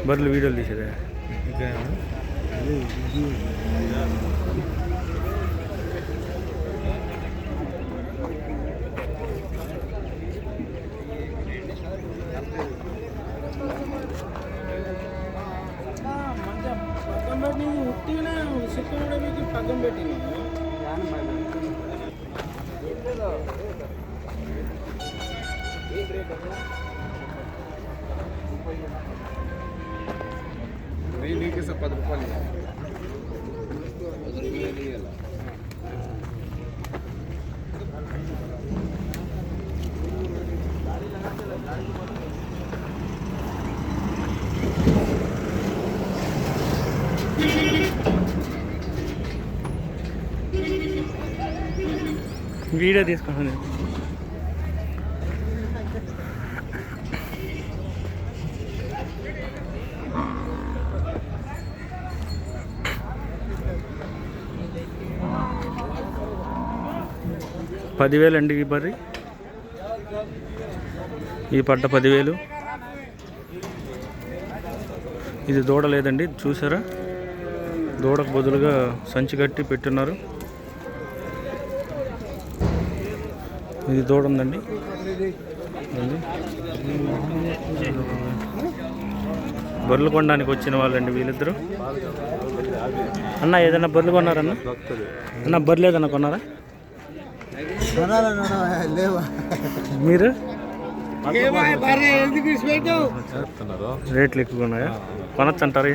బర్రెలు వీడియోలు తీసేదా? పక్కన పెట్టి నీకు 10 రూపాయలు వీడియో తీసుకున్నాను. $10,000 ఈ బర్రీ. ఈ పడ్డ 10,000. ఇది దూడ లేదండి, చూసారా? దూడకు బదులుగా సంచి కట్టి పెట్టున్నారు. ఇది దూడ ఉందండి. బర్రెలు కొనడానికి వచ్చిన వాళ్ళండి వీళ్ళిద్దరు. అన్న ఏదైనా బర్రెలు కొన్నారన్న? అన్న బర్రెలు ఏదన్నా కొన్నారా మీరు? రేట్లు ఎక్కువ ఉన్నాయా? కొనొచ్చు అంటారు.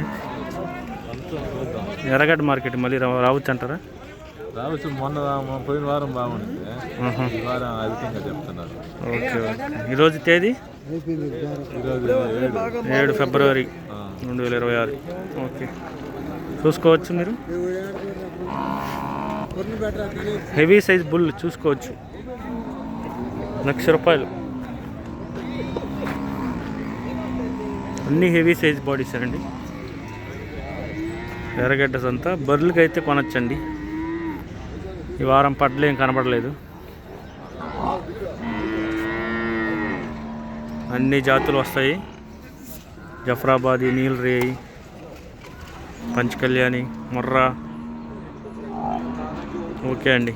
ఎర్రగడ్డ మార్కెట్ మళ్ళీ రావచ్చు అంటారా? రావచ్చు. మొన్న పోయిన వారం బాగుంది, ఈ వారం అధికంగా చెప్తున్నారు. Okay okay. ఈరోజు తేదీ 7 ఫిబ్రవరి 2026. ఓకే, చూసుకోవచ్చు మీరు. హెవీ సైజ్ బుల్ చూసుకోవచ్చు. ₹1,00,000. అన్నీ హెవీ సైజ్ బాడీస్ అండి. ఎర్రగడ్డస్ అంతా బర్రెలకి అయితే కొనొచ్చండి. ఈ వారం పడ్డలు ఏం కనబడలేదు. అన్ని జాతులు వస్తాయి. జఫ్రాబాదీ, నీలరేయి, పంచకళ్యాణి, ముర్రా. ఓకే అండి.